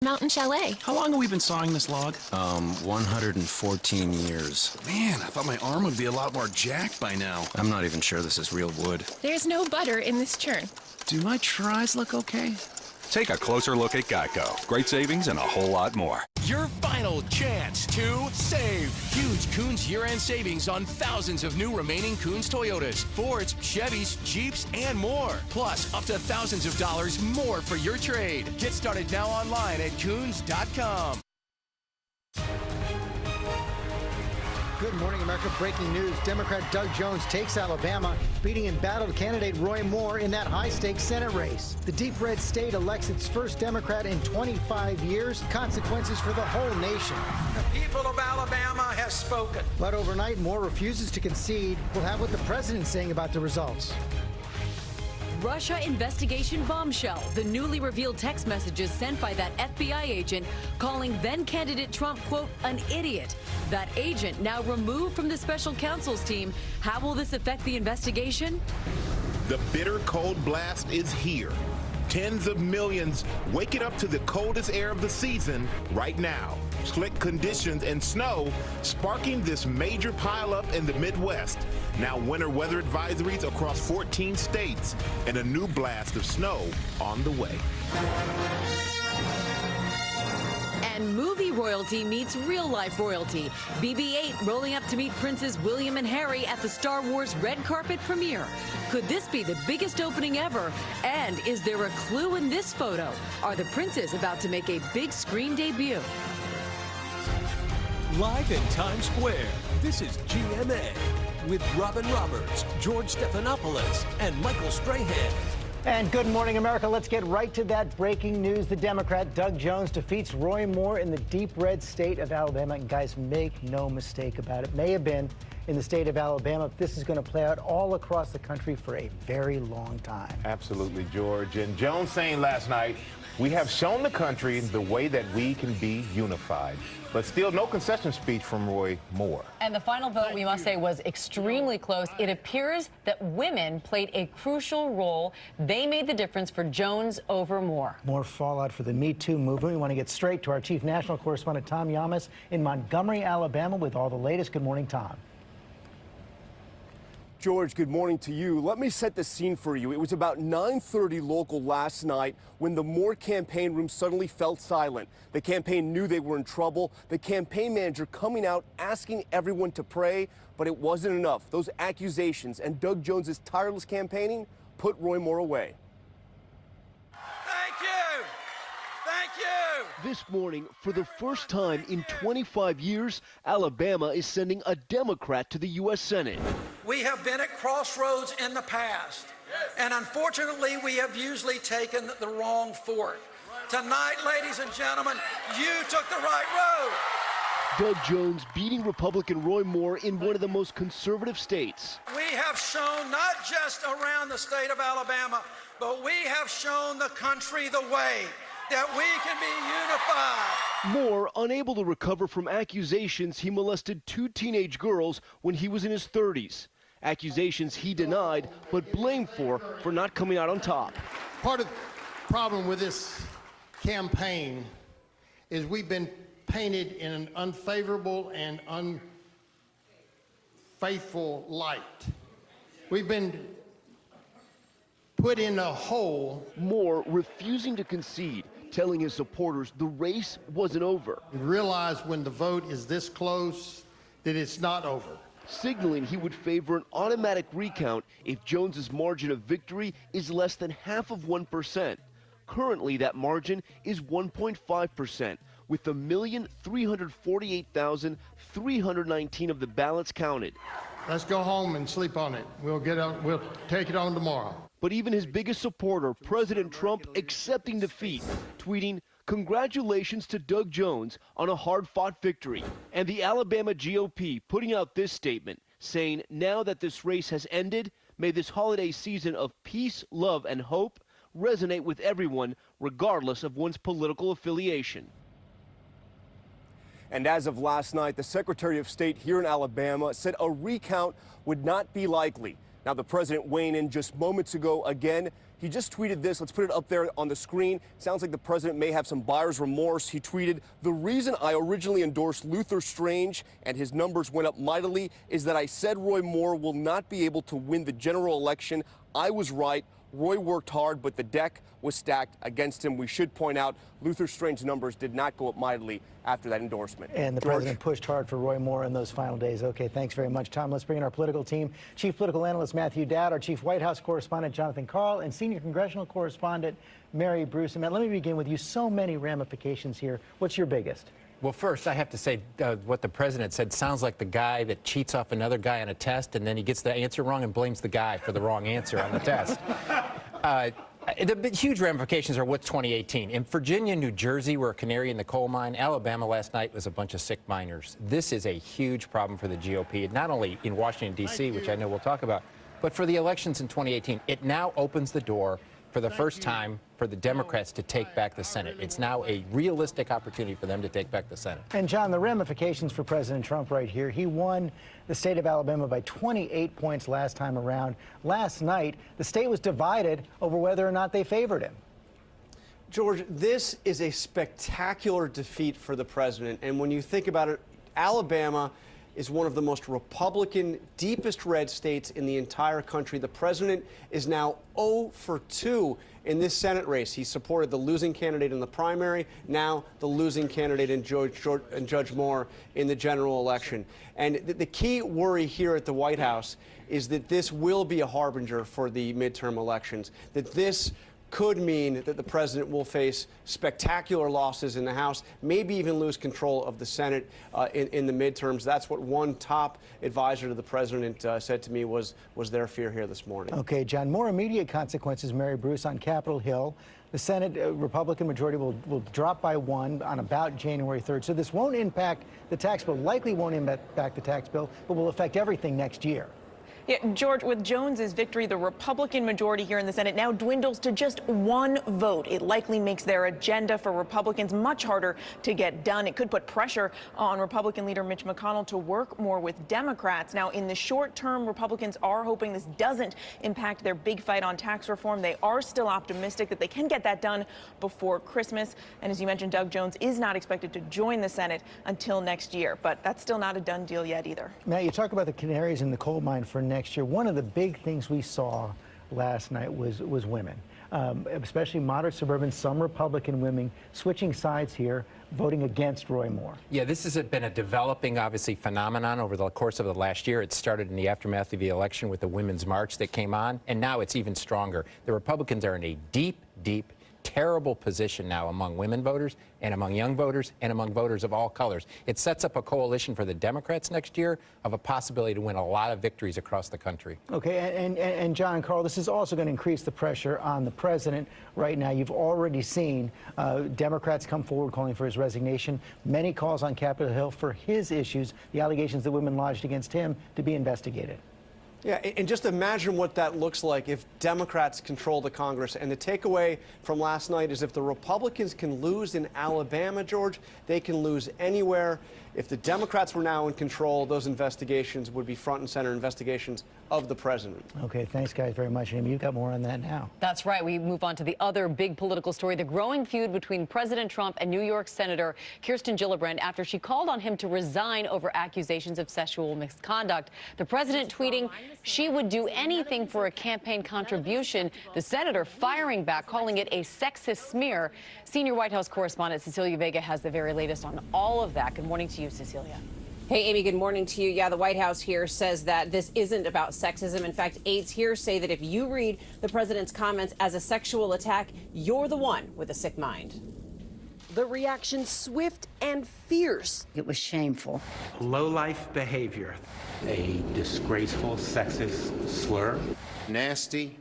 Mountain Chalet. How long have we been sawing this log? 114 years. Man, I thought my arm would be a lot more jacked by now. I'm not even sure this is real wood. There's no butter in this churn. Do my tries look okay? Take a closer look at Geico. Great savings and a whole lot more. Your final chance to save. Huge Koons year-end savings on thousands of new remaining Koons Toyotas, Fords, Chevys, Jeeps, and more. Plus, up to thousands of dollars more for your trade. Get started now online at Koons.com. Good morning, America. Breaking news. Democrat Doug Jones takes Alabama, beating embattled candidate Roy Moore in that high-stakes Senate race. The deep red state elects its first Democrat in 25 years. Consequences for the whole nation. The people of Alabama have spoken. But overnight, Moore refuses to concede. We'll have what the president's saying about the results. Russia investigation bombshell. The newly revealed text messages sent by that FBI agent calling then-candidate Trump, quote, an idiot. That agent now removed from the special counsel's team. How will this affect the investigation? The bitter cold blast is here. Tens of millions waking up to the coldest air of the season right now. Slick conditions and snow sparking this major pileup in the Midwest. Now winter weather advisories across 14 states and a new blast of snow on the way. And movie royalty meets real-life royalty. BB-8 rolling up to meet Princes William and Harry at the Star Wars red carpet premiere. Could this be the biggest opening ever? And is there a clue in this photo? Are the princes about to make a big screen debut? Live in Times Square, this is GMA with Robin Roberts, George Stephanopoulos, and Michael Strahan. And good morning, America. Let's get right to that breaking news. The Democrat Doug Jones defeats Roy Moore in the deep red state of Alabama. And guys, make no mistake about it. May have been in the state of Alabama, but this is going to play out all across the country for a very long time. Absolutely, George. And Jones saying last night, we have shown the country the way that we can be unified. But still no concession speech from Roy Moore. And the final vote, we must say, was extremely close. It appears that women played a crucial role. They made the difference for Jones over Moore. More fallout for the Me Too movement. We want to get straight to our chief national correspondent, Tom Yamas, in Montgomery, Alabama, with all the latest. Good morning, Tom. George, good morning to you. Let me set the scene for you. It was about 9:30 local last night when the Moore campaign room suddenly fell silent. The campaign knew they were in trouble. The campaign manager coming out asking everyone to pray, but it wasn't enough. Those accusations and Doug Jones's tireless campaigning put Roy Moore away. Thank you. Thank you. This morning, for the first time in 25 years, Alabama is sending a Democrat to the U.S. Senate. We have been at crossroads in the past, and unfortunately, we have usually taken the wrong fork. Tonight, ladies and gentlemen, you took the right road. Doug Jones beating Republican Roy Moore in one of the most conservative states. We have shown not just around the state of Alabama, but we have shown the country the way that we can be unified. Moore unable to recover from accusations he molested 2 teenage girls when he was in his 30s. Accusations he denied, but blamed for not coming out on top. Part of the problem with this campaign is we've been painted in an unfavorable and unfaithful light. We've been put in a hole. Moore refusing to concede, telling his supporters the race wasn't over. We realize when the vote is this close that it's not over. Signaling he would favor an automatic recount if Jones's margin of victory is less than half of 1%. Currently, that margin is 1.5%, with 1,348,319 of the ballots counted. Let's go home and sleep on it. We'll take it on tomorrow. But even his biggest supporter, President Trump, accepting defeat, tweeting, "Congratulations to Doug Jones on a hard-fought victory." And the Alabama GOP putting out this statement, saying, now that this race has ended, may this holiday season of peace, love, and hope resonate with everyone, regardless of one's political affiliation. And as of last night, the Secretary of State here in Alabama said a recount would not be likely. Now, the president weighing in just moments ago again. He just tweeted this. Let's put it up there on the screen. Sounds like the president may have some buyer's remorse. He tweeted, "The reason I originally endorsed Luther Strange and his numbers went up mightily is that I said Roy Moore will not be able to win the general election. I was right. Roy worked hard, but the deck was stacked against him." We should point out Luther Strange's numbers did not go up mightily after that endorsement. And the president pushed hard for Roy Moore in those final days. Okay, thanks very much, Tom. Let's bring in our political team. Chief Political Analyst Matthew Dowd, our Chief White House Correspondent Jonathan Karl, and Senior Congressional Correspondent Mary Bruce. And Matt, let me begin with you. So many ramifications here. What's your biggest? Well, first, I have to say what the president said sounds like the guy that cheats off another guy on a test, and then he gets the answer wrong and blames the guy for the wrong answer on the test. The huge ramifications are what's 2018. In Virginia, New Jersey, we're a canary in the coal mine. Alabama last night was a bunch of sick miners. This is a huge problem for the GOP, not only in Washington, D.C., which I know we'll talk about, but for the elections in 2018. It now opens the door for the first time for the Democrats to take back the Senate. It's now a realistic opportunity for them to take back the Senate. And, John, the ramifications for President Trump right here. He won the state of Alabama by 28 points last time around. Last night, the state was divided over whether or not they favored him. George, this is a spectacular defeat for the president. And when you think about it, Alabama is one of the most Republican, deepest red states in the entire country. The president is now 0 for 2 in this Senate race. He supported the losing candidate in the primary, now the losing candidate in Judge Moore in the general election. And the key worry here at the White House is that this will be a harbinger for the midterm elections, that this could mean that the president will face spectacular losses in the House, maybe even lose control of the Senate in the midterms. That's what one top advisor to the president said to me was their fear here this morning. Okay, John, more immediate consequences, Mary Bruce, on Capitol Hill. The Senate Republican majority will drop by 1 on about January 3rd. So this won't impact the tax bill, likely won't impact the tax bill, but will affect everything next year. Yeah, George, with Jones's victory, the Republican majority here in the Senate now dwindles to just 1 vote. It likely makes their agenda for Republicans much harder to get done. It could put pressure on Republican leader Mitch McConnell to work more with Democrats. Now, in the short term, Republicans are hoping this doesn't impact their big fight on tax reform. They are still optimistic that they can get that done before Christmas. And as you mentioned, Doug Jones is not expected to join the Senate until next year. But that's still not a done deal yet either. Matt, you talk about the canaries in the coal mine for next year. One of the big things we saw last night was women, especially moderate suburban, some Republican women switching sides here, voting against Roy Moore. Yeah, this has been a developing, obviously, phenomenon over the course of the last year. It started in the aftermath of the election with the Women's March that came on, and now it's even stronger. The Republicans are in a deep, terrible position now among women voters and among young voters and among voters of all colors. It sets up a coalition for the Democrats next year of a possibility to win a lot of victories across the country. Okay, and John and Carl, this is also going to increase the pressure on the president right now. You've already seen Democrats come forward calling for his resignation. Many calls on Capitol Hill for his issues, the allegations that women lodged against him, to be investigated. Yeah, and just imagine what that looks like if Democrats control the Congress. And the takeaway from last night is if the Republicans can lose in Alabama, George, they can lose anywhere. If the Democrats were now in control, those investigations would be front and center investigations of the president. Okay, thanks, guys, very much. Amy, you've got more on that now. That's right. We move on to the other big political story, the growing feud between President Trump and New York Senator Kirsten Gillibrand after she called on him to resign over accusations of sexual misconduct. The president tweeting she would do anything for a campaign contribution. The senator firing back, calling it a sexist smear. Senior White House correspondent Cecilia Vega has the very latest on all of that. Good morning to you, Cecilia. Hey, Amy, good morning to you. Yeah, the White House here says that this isn't about sexism. In fact, aides here say that if you read the president's comments as a sexual attack, you're the one with a sick mind. The reaction swift and fierce. It was shameful. Low-life behavior. A disgraceful, sexist slur. Nasty,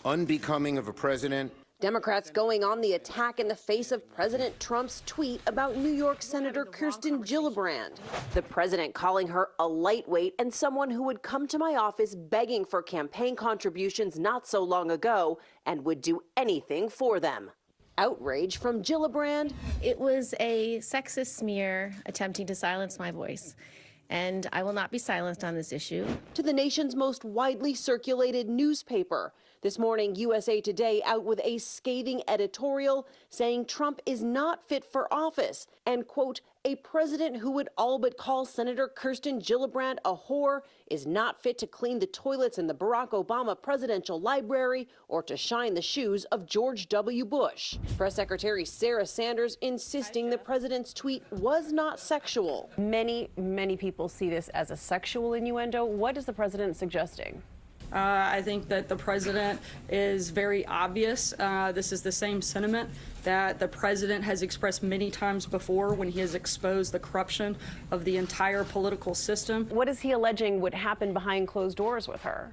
unbecoming of a president. Democrats going on the attack in the face of President Trump's tweet about New York Senator Kirsten Gillibrand. The president calling her a lightweight and someone who would come to my office begging for campaign contributions not so long ago and would do anything for them. Outrage from Gillibrand. It was a sexist smear attempting to silence my voice. and I will not be silenced on this issue. To the nation's most widely circulated newspaper. This morning, USA Today out with a scathing editorial saying Trump is not fit for office and, quote, a president who would all but call Senator Kirsten Gillibrand a whore is not fit to clean the toilets in the Barack Obama Presidential Library or to shine the shoes of George W. Bush. Press Secretary Sarah Sanders insisting the president's tweet was not sexual. Many people see this as a sexual innuendo. What is the president suggesting? I think that the president is very obvious. This is the same sentiment that the president has expressed many times before when he has exposed the corruption of the entire political system. What is he alleging would happen behind closed doors with her?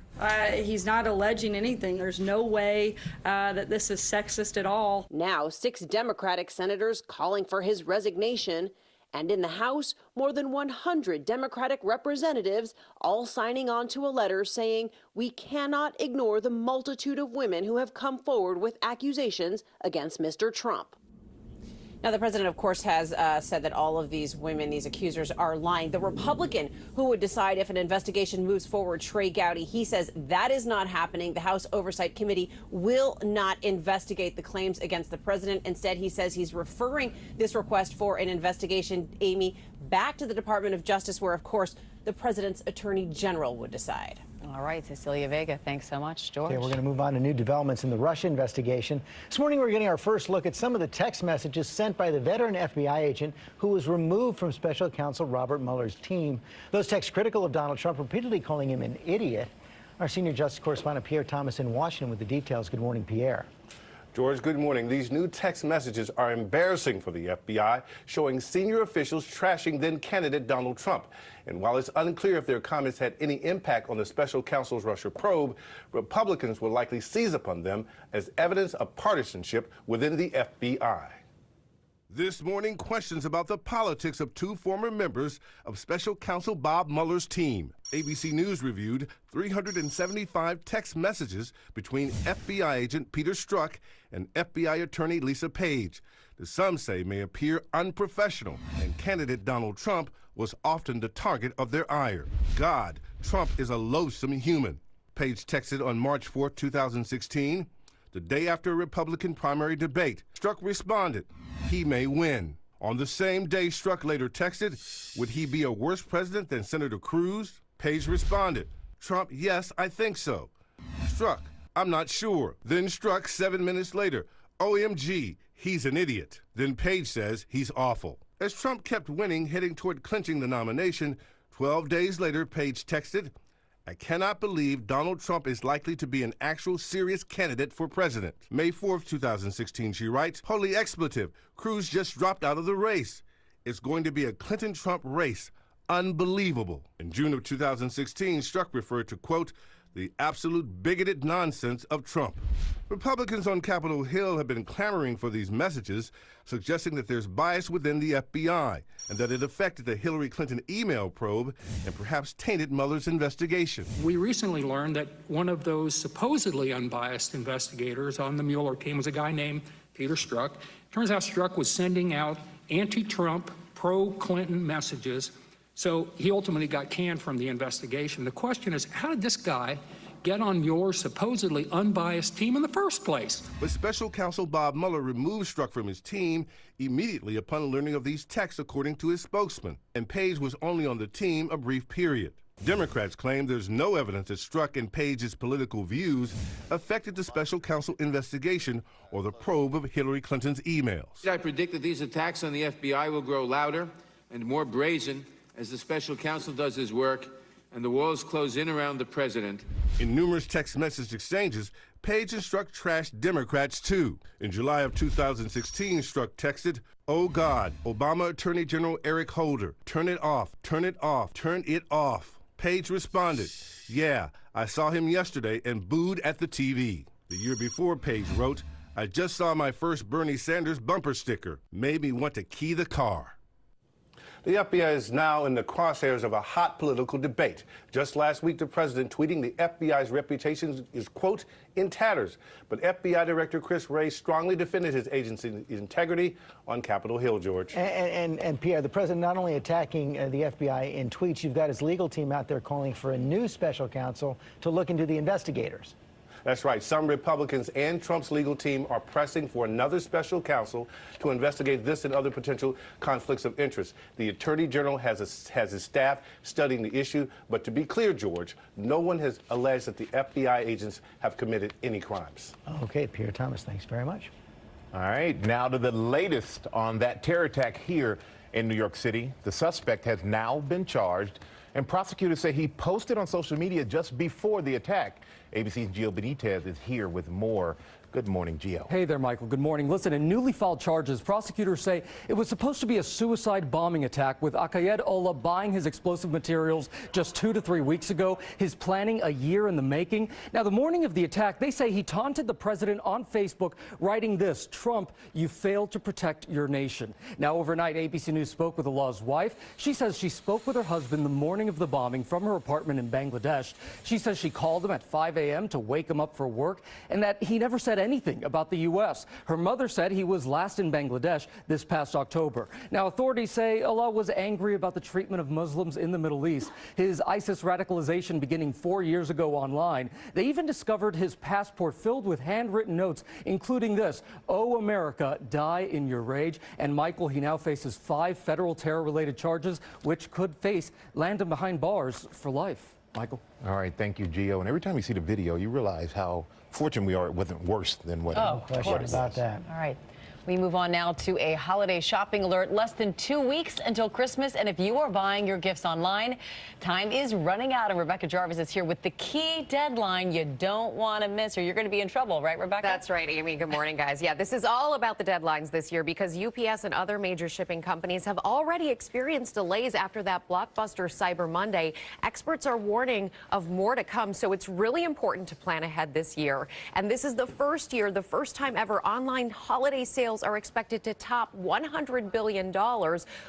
He's not alleging anything. There's no way that this is sexist at all. Now, 6 Democratic senators calling for his resignation. And in the House, more than 100 Democratic representatives all signing on to a letter saying we cannot ignore the multitude of women who have come forward with accusations against Mr. Trump. Now, the president, of course, has said that all of these women, these accusers, are lying. The Republican who would decide if an investigation moves forward, Trey Gowdy, he says that is not happening. The House Oversight Committee will not investigate the claims against the president. Instead, he says he's referring this request for an investigation, Amy, back to the Department of Justice, where, of course, the president's attorney general would decide. All right, Cecilia Vega, thanks so much, George. Okay, we're going to move on to new developments in the Russia investigation. This morning, we're getting our first look at some of the text messages sent by the veteran FBI agent who was removed from special counsel Robert Mueller's team. Those texts critical of Donald Trump, repeatedly calling him an idiot. Our senior justice correspondent Pierre Thomas in Washington with the details. Good morning, Pierre. George, good morning. These new text messages are embarrassing for the FBI, showing senior officials trashing then-candidate Donald Trump. And while it's unclear if their comments had any impact on the special counsel's Russia probe, Republicans will likely seize upon them as evidence of partisanship within the FBI. This morning, questions about the politics of 2 former members of Special Counsel Bob Mueller's team. ABC News reviewed 375 text messages between FBI agent Peter Strzok and FBI attorney Lisa Page that some say may appear unprofessional, and candidate Donald Trump was often the target of their ire. God, Trump is a loathsome human. Page texted on March 4, 2016. The day after a Republican primary debate, Strzok responded, he may win. On the same day, Strzok later texted, would he be a worse president than Senator Cruz? Page responded, Trump, yes, I think so. Strzok, I'm not sure. Then Strzok 7 minutes later, OMG, he's an idiot. Then Page says he's awful. As Trump kept winning, heading toward clinching the nomination, 12 days later, Page texted, I cannot believe Donald Trump is likely to be an actual serious candidate for president. May 4th, 2016, she writes, holy expletive, Cruz just dropped out of the race. It's going to be a Clinton-Trump race. Unbelievable. In June of 2016, Strzok referred to, quote, the absolute bigoted nonsense of Trump. Republicans on Capitol Hill have been clamoring for these messages, suggesting that there's bias within the FBI and that it affected the Hillary Clinton email probe and perhaps tainted Mueller's investigation. We recently learned that one of those supposedly unbiased investigators on the Mueller team was a guy named Peter Strzok. Turns out Strzok was sending out anti-Trump, pro-Clinton messages. So he ultimately got canned from the investigation. The question is, how did this guy get on your supposedly unbiased team in the first place? But Special Counsel Bob Mueller removed Strzok from his team immediately upon learning of these texts, according to his spokesman. And Page was only on the team a brief period. Democrats claim there's no evidence that Strzok and Page's political views affected the special counsel investigation or the probe of Hillary Clinton's emails. I predict that these attacks on the FBI will grow louder and more brazen as the special counsel does his work and the walls close in around the president. In numerous text message exchanges, Page and Strzok trashed Democrats too. In July of 2016, Strzok texted, oh God, Obama Attorney General Eric Holder, turn it off, turn it off, turn it off. Page responded, yeah, I saw him yesterday and booed at the TV. The year before, Page wrote, I just saw my first Bernie Sanders bumper sticker. Made me want to key the car. The FBI is now in the crosshairs of a hot political debate. Just last week, the president tweeting the FBI's reputation is, quote, in tatters. But FBI Director Chris Wray strongly defended his agency's integrity on Capitol Hill, George. And Pierre, the president not only attacking the FBI in tweets, you've got his legal team out there calling for a new special counsel to look into the investigators. That's right. Some Republicans and Trump's legal team are pressing for another special counsel to investigate this and other potential conflicts of interest. The Attorney General has his staff studying the issue. But to be clear, George, no one has alleged that the FBI agents have committed any crimes. Okay, Pierre Thomas, thanks very much. All right, now to the latest on that terror attack here in New York City. The suspect has now been charged, and prosecutors say he posted on social media just before the attack. ABC's Gio Benitez is here with more. Good morning, Gio. Hey there, Michael. Good morning. Listen, in newly filed charges, prosecutors say it was supposed to be a suicide bombing attack with Akayed Ola buying his explosive materials just 2 to 3 weeks ago, his planning a year in the making. Now, the morning of the attack, they say he taunted the president on Facebook, writing this: Trump, you failed to protect your nation. Now, overnight, ABC News spoke with Allah's wife. She says she spoke with her husband the morning of the bombing from her apartment in Bangladesh. She says she called him at 5 a.m. to wake him up for work and that he never said anything about the U.S. Her mother said he was last in Bangladesh this past October. Now, authorities say Allah was angry about the treatment of Muslims in the Middle East, his ISIS radicalization beginning 4 years ago online. They even discovered his passport filled with handwritten notes, including this: "Oh, America, die in your rage." And Michael, he now faces 5 federal terror-related charges, which could land him behind bars for life. Michael. All right, thank you, Gio. And every time you see the video, you realize how fortunate we are it wasn't worse than what Oh, it was. About that. All right. We move on now to a holiday shopping alert. Less than 2 weeks until Christmas, and if you are buying your gifts online, time is running out, and Rebecca Jarvis is here with the key deadline you don't want to miss, or you're going to be in trouble, right, Rebecca? That's right, Amy. Good morning, guys. Yeah, this is all about the deadlines this year because UPS and other major shipping companies have already experienced delays after that blockbuster Cyber Monday. Experts are warning of more to come, so it's really important to plan ahead this year. And this is the first year, the first time ever, online holiday sales are expected to top $100 billion,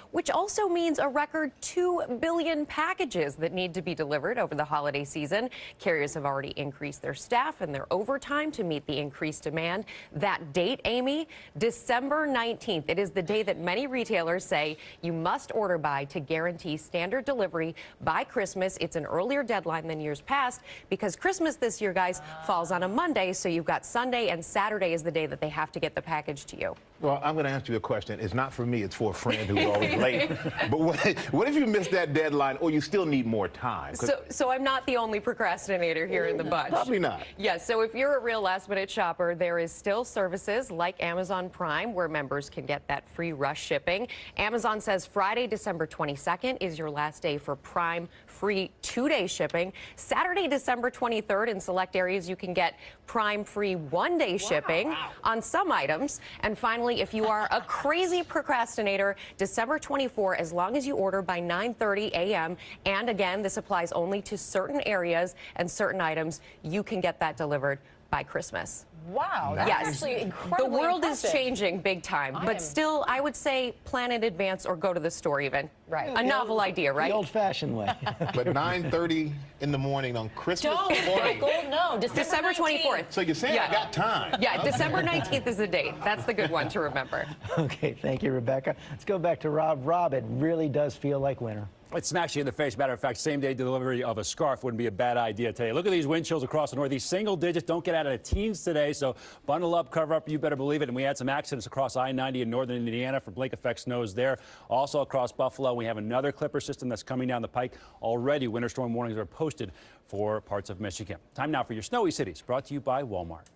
which also means a record 2 billion packages that need to be delivered over the holiday season. Carriers have already increased their staff and their overtime to meet the increased demand. That date, Amy, December 19th. It is the day that many retailers say you must order by to guarantee standard delivery by Christmas. It's an earlier deadline than years past because Christmas this year, guys, falls on a Monday, so you've got Sunday and Saturday is the day that they have to get the package to you. Well, I'm going to ask you a question. It's not for me. It's for a friend who's always late. But what if you miss that deadline or you still need more time? So I'm not the only procrastinator here in the bunch. Probably not. Yes, so if you're a real last-minute shopper, there is still services like Amazon Prime where members can get that free rush shipping. Amazon says Friday, December 22nd is your last day for Prime free 2-day shipping. Saturday, December 23rd, in select areas, you can get Prime free 1-day shipping on some items. And finally, if you are a crazy procrastinator, December 24, as long as you order by 9:30 a.m., and again, this applies only to certain areas and certain items, you can get that delivered by Christmas. Wow, that's actually incredibly The world impressive. is changing big time, but still, I would say plan in advance or go to the store even. Right. A novel idea, right? The old-fashioned way. But 9:30 in the morning on Christmas morning. Michael, no, December 24th. So you're saying I got time? Yeah, December 19th is the date. That's the good one to remember. Okay, thank you, Rebecca. Let's go back to Rob. Rob, it really does feel like winter. It smacks you in the face. Matter of fact, same-day delivery of a scarf wouldn't be a bad idea today. Look at these wind chills across the Northeast. Single digits, don't get out of the teens today, so bundle up, cover up, you better believe it. And we had some accidents across I-90 in northern Indiana for Blake effect snows there. Also across Buffalo, we have another Clipper system that's coming down the pike. Already, winter storm warnings are posted for parts of Michigan. Time now for your Snowy Cities, brought to you by Walmart.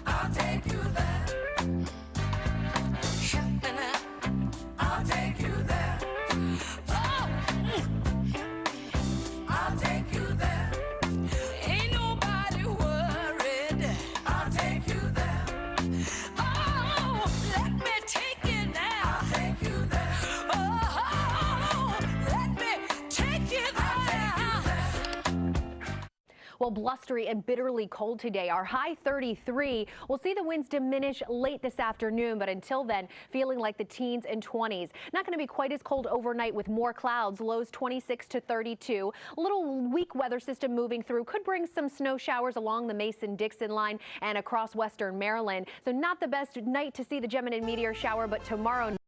I'll take you there. I'll take you there. Oh. I'll take you there. Ain't nobody worried. I'll take you there. Oh, let me take you there. I'll take you there. Oh, let me take you there. I'll take you there. Well, blustery and bitterly cold today. Our high 33. We'll see the winds diminish late this afternoon, but until then, feeling like the teens and 20s. Not going to be quite as cold overnight with more clouds. Lows 26 to 32. A little weak weather system moving through could bring some snow showers along the Mason-Dixon line and across western Maryland. So not the best night to see the Gemini meteor shower, but tomorrow